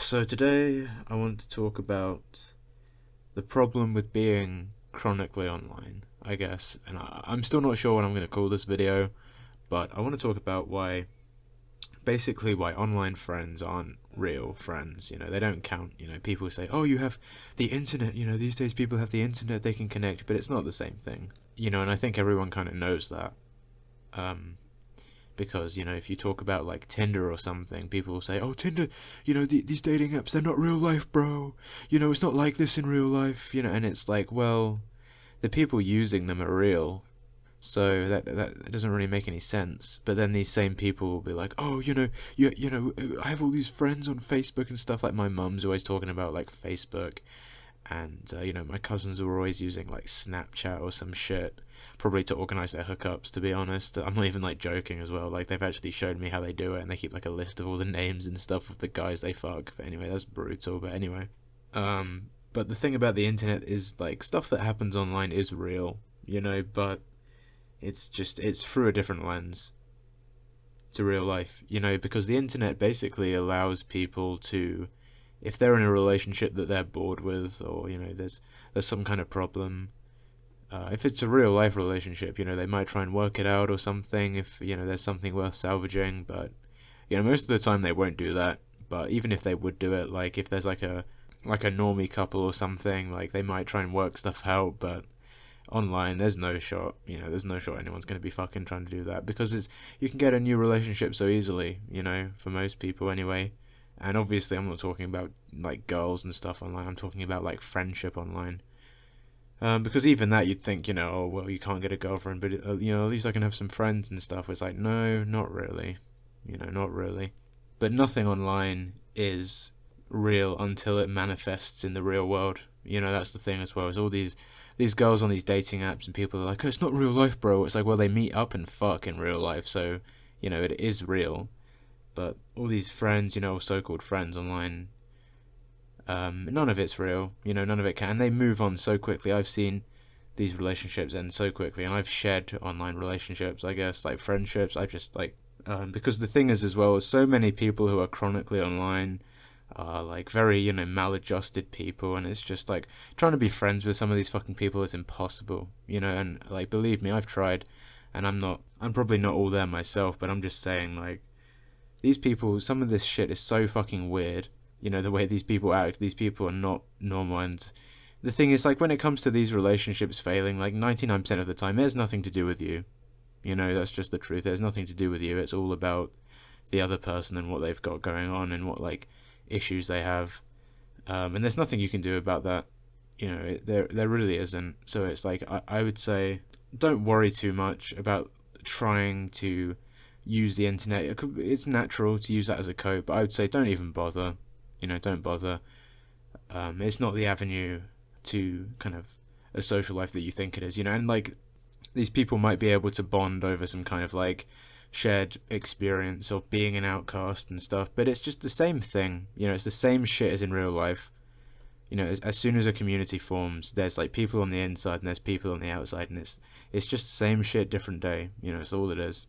So today I want to talk about the problem with being chronically online, I guess. And I'm still not sure what I'm going to call this video, but I want to talk about basically why online friends aren't real friends. They don't count. People say, oh, you have the internet. These days people have the internet, they can connect, but it's not the same thing. And I think everyone kind of knows that. Because if you talk about like Tinder or something, people will say, oh, Tinder, these dating apps, they're not real life, bro. It's not like this in real life. And it's like, well, the people using them are real, so that doesn't really make any sense. But then these same people will be like, oh, I have all these friends on Facebook and stuff. Like my mum's always talking about like Facebook, and my cousins are always using like Snapchat or some shit, probably to organize their hookups, to be honest. I'm not even like joking as well. Like they've actually showed me how they do it, and they keep like a list of all the names and stuff of the guys they fuck. But anyway, that's brutal. But anyway, but the thing about the internet is like stuff that happens online is real, but it's through a different lens to real life, because the internet basically allows people to, if they're in a relationship that they're bored with, or there's some kind of problem, if it's a real life relationship, they might try and work it out or something, if there's something worth salvaging. But most of the time they won't do that. But even if they would do it, like if there's like a normie couple or something, like they might try and work stuff out. But online, there's no shot. There's no shot anyone's going to be fucking trying to do that, because you can get a new relationship so easily, for most people anyway. And obviously I'm not talking about like girls and stuff online, I'm talking about like friendship online. Because even that, you'd think, oh well, you can't get a girlfriend, but at least I can have some friends and stuff. It's like, no, not really, not really. But nothing online is real until it manifests in the real world. That's the thing as well. Is all these girls on these dating apps, and people are like, oh, it's not real life, bro. It's like, well, they meet up and fuck in real life, so it is real. But all these friends, so-called friends online, none of it's real. None of it can. They move on so quickly. I've seen these relationships end so quickly, and I've shed online relationships, I guess, like friendships. I just like, because the thing is as well, so many people who are chronically online are like very, maladjusted people, and it's just like trying to be friends with some of these fucking people is impossible, and like, believe me, I've tried, and I'm probably not all there myself, but I'm just saying, like, these people, some of this shit is so fucking weird. The way these people act, these people are not normal. And the thing is, like, when it comes to these relationships failing, like 99% of the time, it has nothing to do with you. That's just the truth. There's nothing to do with you. It's all about the other person and what they've got going on and what, like, issues they have. And there's nothing you can do about that. There really isn't. So it's like, I would say, don't worry too much about trying to use the internet. It's natural to use that as a cope, but I would say don't even bother. Don't bother. It's not the avenue to kind of a social life that you think it is, and like, these people might be able to bond over some kind of like shared experience of being an outcast and stuff, but it's just the same thing. It's the same shit as in real life. As soon as a community forms, there's like people on the inside and there's people on the outside, and it's just the same shit, different day. It's all it is.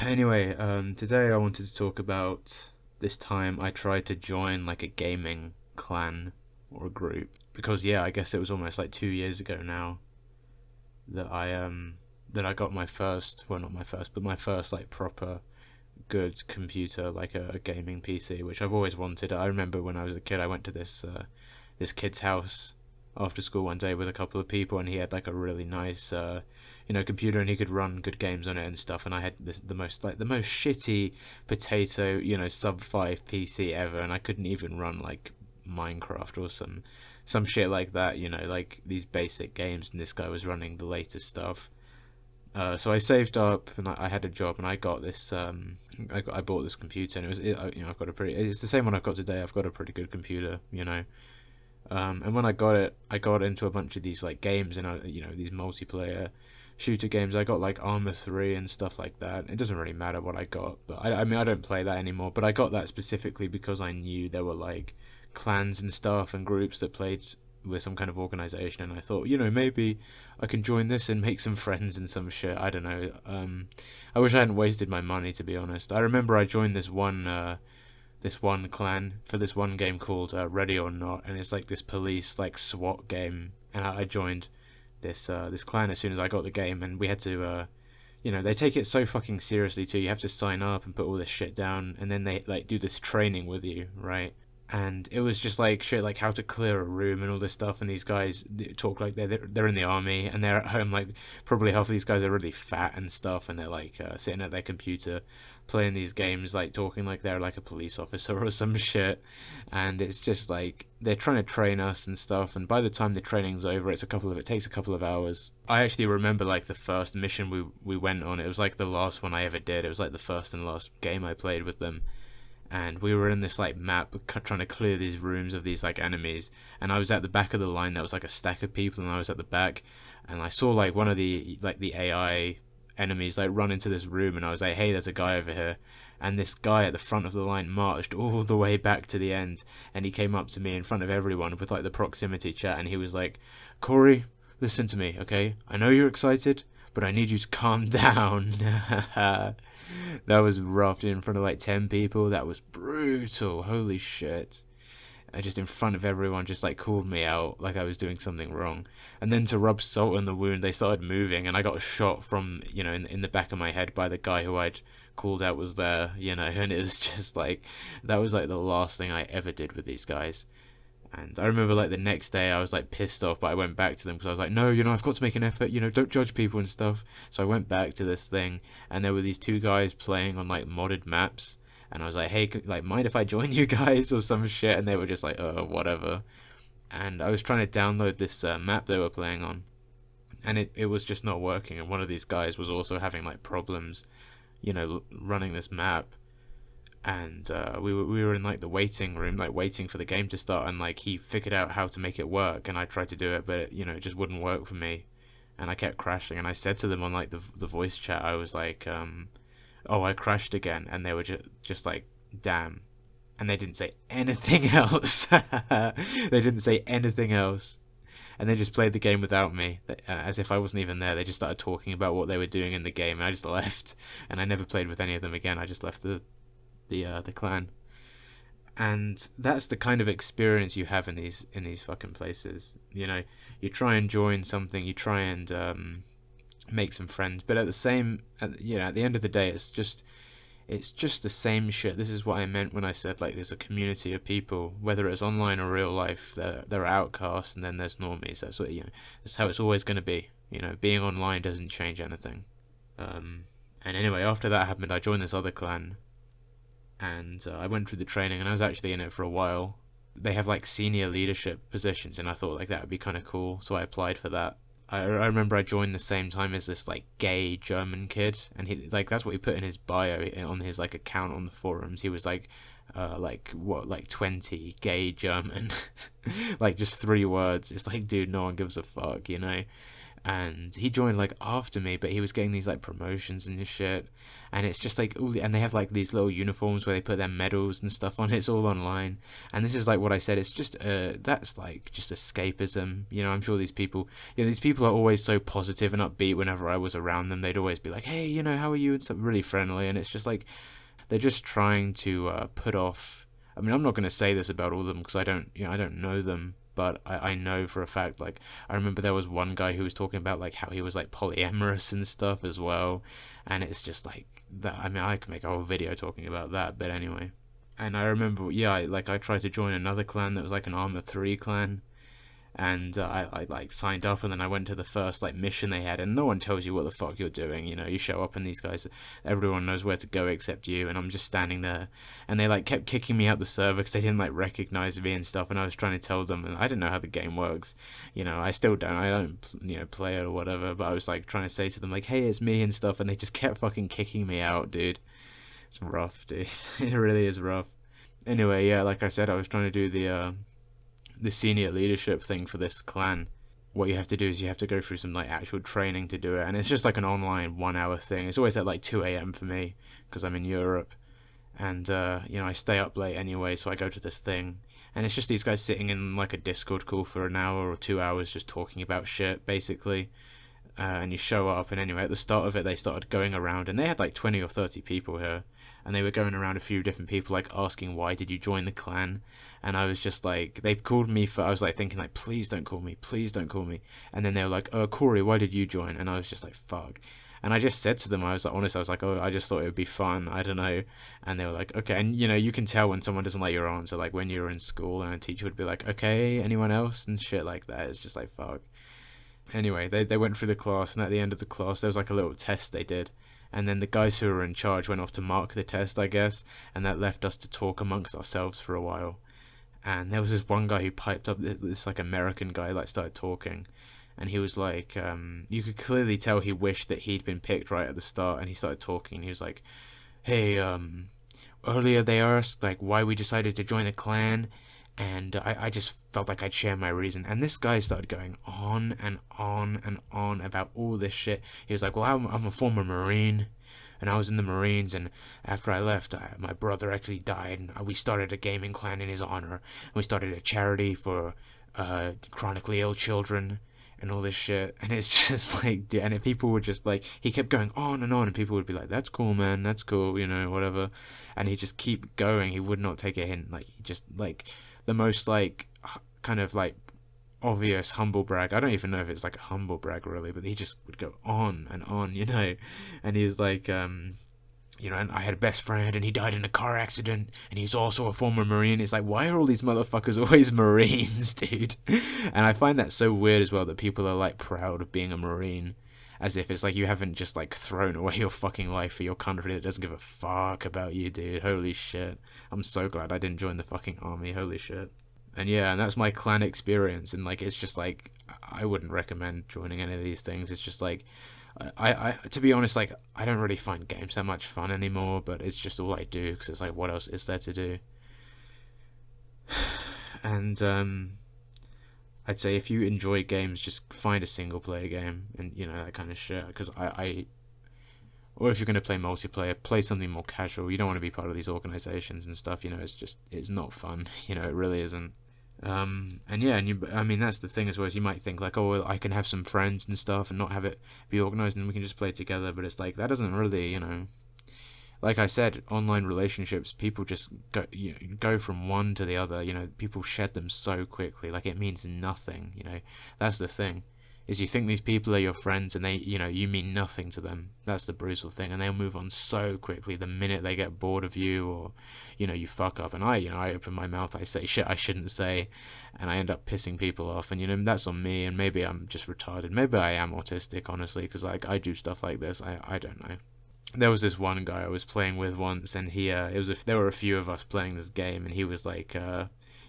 Anyway, today I wanted to talk about this time I tried to join like a gaming clan or a group, because I guess it was almost like 2 years ago now that I got my first, well, not my first, but my first like proper good computer, like a gaming PC, which I've always wanted. I remember when I was a kid, I went to this kid's house after school one day with a couple of people, and he had like a really nice computer, and he could run good games on it and stuff, and I had the most shitty potato, sub 5 PC ever, and I couldn't even run like Minecraft or some shit like that, like these basic games, and this guy was running the latest stuff. So I saved up, and I had a job, and I got this I bought this computer, and I've got it's the same one I've got today. I've got a pretty good computer, and when I got into a bunch of these like games, and these multiplayer shooter games. I got like Armor 3 and stuff like that. It doesn't really matter what I got, but I mean, I don't play that anymore, but I got that specifically because I knew there were like clans and stuff and groups that played with some kind of organization, and I thought, maybe I can join this and make some friends and some shit. I don't know. I wish I hadn't wasted my money, to be honest. I remember I joined this one this one clan for this one game called Ready or Not, and it's like this police like SWAT game. And I joined this clan as soon as I got the game, and we had to they take it so fucking seriously too. You have to sign up and put all this shit down, and then they like do this training with you, right? And it was just like shit, like how to clear a room and all this stuff. And these guys talk like they're in the army and they're at home. Like probably half of these guys are really fat and stuff, and they're like sitting at their computer playing these games, like talking like they're like a police officer or some shit. And it's just like they're trying to train us and stuff. And by the time the training's over, it takes a couple of hours. I actually remember like the first mission we went on. It was like the last one I ever did. It was like the first and last game I played with them. And we were in this like map trying to clear these rooms of these like enemies, and I was at the back of the line. There was like a stack of people, and I was at the back, and I saw like one of the AI enemies like run into this room, and I was like, hey, there's a guy over here. And this guy at the front of the line marched all the way back to the end, and he came up to me in front of everyone with like the proximity chat, and he was like, Corey, listen to me, okay? I know you're excited, but I need you to calm down. That was rough, in front of like 10 people. That was brutal. Holy shit. I just in front of everyone just like called me out like I was doing something wrong. And then to rub salt on the wound, they started moving, and I got a shot from, in the back of my head by the guy who I'd called out was there, and it was just like, that was like the last thing I ever did with these guys. And I remember like the next day I was like pissed off, but I went back to them because I was like, no, I've got to make an effort, don't judge people and stuff. So I went back to this thing, and there were these two guys playing on like modded maps, and I was like, hey, mind if I join you guys or some shit? And they were just like, whatever. And I was trying to download this map they were playing on, and it was just not working. And one of these guys was also having like problems, running this map. And we were in like the waiting room, like waiting for the game to start, and like he figured out how to make it work, and I tried to do it, but it just wouldn't work for me, and I kept crashing. And I said to them on like the voice chat, I was like, oh, I crashed again, and they were just like, damn. And they didn't say anything else. They didn't say anything else, and they just played the game without me, as if I wasn't even there. They just started talking about what they were doing in the game, and I just left, and I never played with any of them again. I just left the clan. And that's the kind of experience you have in these fucking places. You try and join something, you try and make some friends, but at the end of the day, it's just the same shit. This is what I meant when I said like there's a community of people, whether it's online or real life. There are outcasts, and then there's normies. That's what that's how it's always going to be. Being online doesn't change anything. And anyway, after that happened, I joined this other clan. And I went through the training, and I was actually in it for a while. They have like senior leadership positions, and I thought like that would be kind of cool, so I applied for that. I remember I joined the same time as this like gay German kid, and he like that's what he put in his bio on his like account on the forums. He was like 20 gay German, like just 3 words. It's like, dude, no one gives a fuck, And he joined like after me, but he was getting these like promotions and this shit, and it's just like and they have like these little uniforms where they put their medals and stuff on. It's all online, and this is like what I said. It's just that's like just escapism. I'm sure these people are always so positive and upbeat. Whenever I was around them, they'd always be like, hey, how are you? And stuff, really friendly, and it's just like they're just trying to put off. I mean, I'm not going to say this about all of them because I don't know them. But I know for a fact, like, I remember there was one guy who was talking about, like, how he was, like, polyamorous and stuff as well. And it's just, like, that. I mean, I could make a whole video talking about that, but anyway. And I remember, I tried to join another clan that was, like, an Armor 3 clan. And I like, signed up, and then I went to the first, like, mission they had. And no one tells you what the fuck you're doing, You show up, and these guys, everyone knows where to go except you. And I'm just standing there. And they, like, kept kicking me out the server because they didn't, like, recognize me and stuff. And I was trying to tell them, and I didn't know how the game works. I still don't. I don't, play it or whatever. But I was, like, trying to say to them, like, hey, it's me and stuff. And they just kept fucking kicking me out, dude. It's rough, dude. It really is rough. Anyway, yeah, like I said, I was trying to do the senior leadership thing for this clan. What you have to do is you have to go through some like actual training to do it, and it's just like an online 1-hour thing. It's always at like 2 a.m. for me because I'm in Europe, and I stay up late anyway, so I go to this thing, and it's just these guys sitting in like a Discord call for an hour or 2 hours just talking about shit basically. And you show up, and anyway, at the start of it they started going around, and they had like 20 or 30 people here, and they were going around a few different people like asking, why did you join the clan? And I was just like, they called me for, I was like thinking like, please don't call me, please don't call me. And then they were like, Corey, why did you join? And I was just like, fuck. And I just said to them, I was like, honest, I was like, oh, I just thought it would be fun, I don't know. And they were like, okay. And you know, you can tell when someone doesn't like your answer, like when you're in school and a teacher would be like, okay, anyone else? And shit like that. It's just like, fuck. Anyway, they went through the class, and at the end of the class there was like a little test they did, and then the guys who were in charge went off to mark the test, I guess, and that left us to talk amongst ourselves for a while. And there was this one guy who piped up, this like American guy, like started talking, and he was like, you could clearly tell he wished that he'd been picked right at the start, and he started talking, and he was like, hey, earlier they asked like why we decided to join the clan, and I just felt like I'd share my reason. And this guy started going on and on and on about all this shit. He was like, well, I'm a former Marine, and I was in the Marines, and after I left, my brother actually died, and we started a gaming clan in his honor, and we started a charity for chronically ill children, and all this shit. And it's just like, dude, and people would just like, he kept going on, and people would be like, that's cool, man, that's cool, you know, whatever. And he'd just keep going. He would not take a hint. Like, he just like the most like kind of like obvious humble brag. I don't even know if it's like a humble brag really, but he just would go on and on, you know. And he was like, you know, and I had a best friend and he died in a car accident, and he's also a former Marine. It's like, why are all these motherfuckers always Marines, dude? And I find that so weird as well, that people are like proud of being a Marine, as if it's like you haven't just like thrown away your fucking life for your country that doesn't give a fuck about you, dude. Holy shit. I'm so glad I didn't join the fucking army. Holy shit. And yeah, and that's my clan experience, and like it's just like I wouldn't recommend joining any of these things. It's just like I to be honest, like I don't really find games that much fun anymore, but it's just all I do because it's like, what else is there to do? And I'd say if you enjoy games, just find a single player game, and you know, that kind of shit, because or if you're going to play multiplayer, play something more casual. You don't want to be part of these organizations and stuff, you know. It's not fun, you know. It really isn't. And yeah, and I mean, that's the thing as well, is you might think like, oh, well, I can have some friends and stuff and not have it be organized and we can just play together, but it's like, that doesn't really, you know, like I said, online relationships, people just go from one to the other, you know. People shed them so quickly, like it means nothing, you know. That's the thing, is you think these people are your friends and they, you know, you mean nothing to them. That's the brutal thing, and they'll move on so quickly the minute they get bored of you, or, you know, you fuck up. And I open my mouth, I say shit I shouldn't say, and I end up pissing people off, and you know, that's on me, and maybe I'm just retarded, maybe I am autistic, honestly, because like I do stuff like this. I don't know. There was this one guy I was playing with once, and there were a few of us playing this game, and he was like,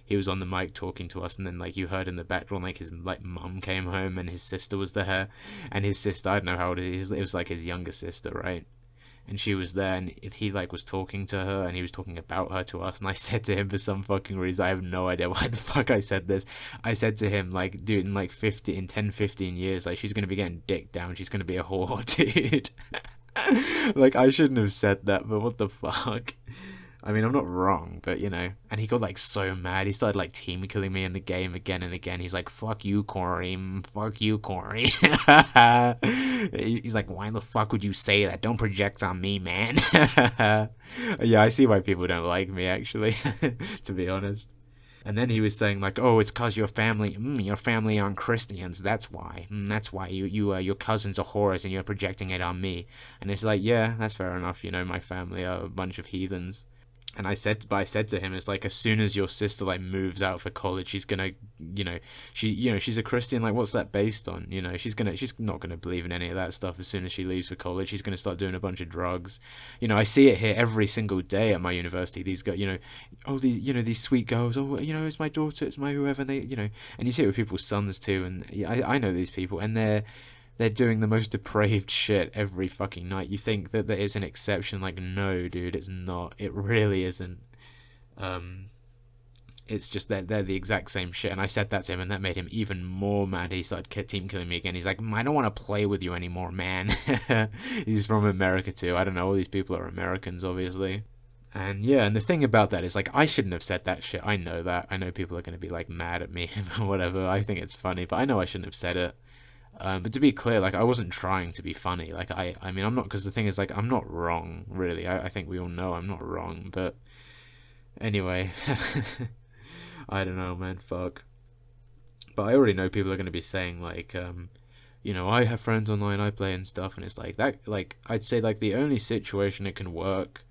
he was on the mic talking to us, and then like you heard in the background like his like mum came home and his sister was there, and his sister, I don't know how old it is, it was like his younger sister, right? And she was there, and he like was talking to her, and he was talking about her to us, and I said to him, for some fucking reason, I have no idea why the fuck I said this, I said to him, like, dude, in like 10-15 years, like, she's gonna be getting dicked down, she's gonna be a whore, dude. Like, I shouldn't have said that, but what the fuck. I mean, I'm not wrong, but you know. And he got like so mad, he started like team killing me in the game again and again. He's like, fuck you, Corey, fuck you, Corey. He's like, why the fuck would you say that? Don't project on me, man. Yeah, I see why people don't like me, actually, to be honest. And then he was saying like, oh, it's cause your family aren't Christians, that's why. That's why your cousins are whores and you're projecting it on me. And it's like, yeah, that's fair enough, you know, my family are a bunch of heathens. And I said to him, it's like, as soon as your sister like moves out for college, she's gonna, you know, she's a Christian, like, what's that based on? You know, she's not gonna believe in any of that stuff. As soon as she leaves for college, she's gonna start doing a bunch of drugs. You know, I see it here every single day at my university. These guys, you know, oh, these sweet girls, oh, you know, it's my daughter, it's my whoever, and they, you know, and you see it with people's sons too. And I know these people, and they're doing the most depraved shit every fucking night. You think that there is an exception? Like, no, dude, it's not. It really isn't. It's just that they're the exact same shit. And I said that to him, and that made him even more mad. He started team killing me again. He's like, I don't want to play with you anymore, man. He's from America too. I don't know. All these people are Americans, obviously. And yeah, and the thing about that is, like, I shouldn't have said that shit. I know that. I know people are going to be like mad at me or whatever. I think it's funny, but I know I shouldn't have said it. But to be clear, like, I wasn't trying to be funny. Like, I mean, I'm not, because the thing is, like, I'm not wrong, really. I think we all know I'm not wrong, but anyway, I don't know, man, fuck. But I already know people are going to be saying, like, I have friends online, I play and stuff, and it's like, that, like, I'd say, like, the only situation it can work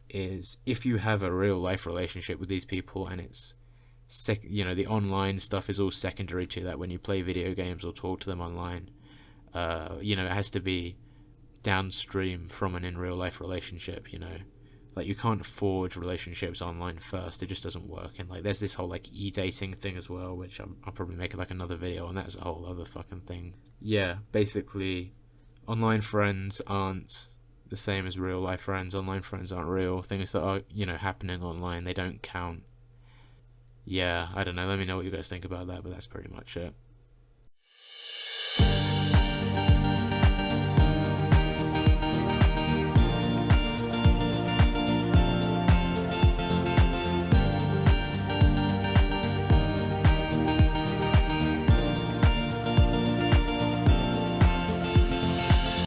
is if you have a real life relationship with these people, and it's the online stuff is all secondary to that. When you play video games or talk to them online, it has to be downstream from an in real life relationship. Like, you can't forge relationships online first. It just doesn't work. And like, there's this whole like e-dating thing as well, which I'll probably make like another video on. That's a whole other fucking thing. Yeah, basically, online friends aren't the same as real life friends. Online friends aren't real. Things that are happening online, they don't count. Yeah, I don't know. Let me know what you guys think about that, but that's pretty much it.